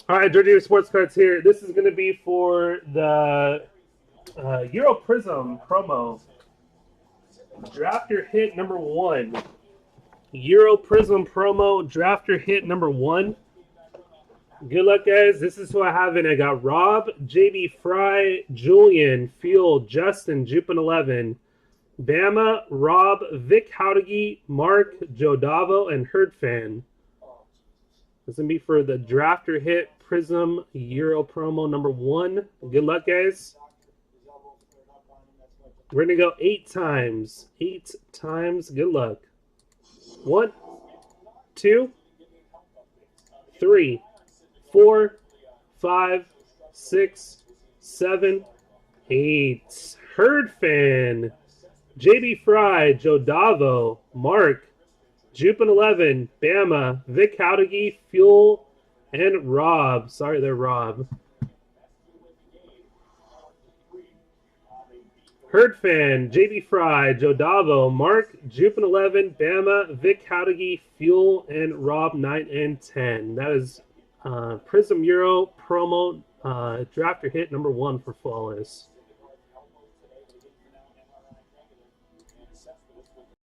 All right, Dirty Sports Cards here. This is going to be for the Euro Prism promo. Drafter hit number 1. Euro Prism promo, drafter hit number 1. Good luck, guys. This is who I have in. I got Rob, JB Fry, Julian, Field, Justin, Jupin 11, Bama, Rob, Vic Howdigi, Mark, Joe Davo, and Herd Fan. This is going to be for the drafter hit Prism Euro promo number 1. Good luck, guys. We're going to go 8 times. 8 times. Good luck. 1, 2, 3, 4, 5, 6, 7, 8. Herd Fan. JB Fry, Joe Davo, Mark, Jupin 11, Bama, Vic Howdigi, Fuel, and Rob. Sorry, they're Rob. Herd Fan, JB Fry, Joe Davo, Mark, Jupin 11, Bama, Vic Howdigi, Fuel, and Rob 9 and 10. That is Prism Euro promo drafter hit number 1 for Flawless.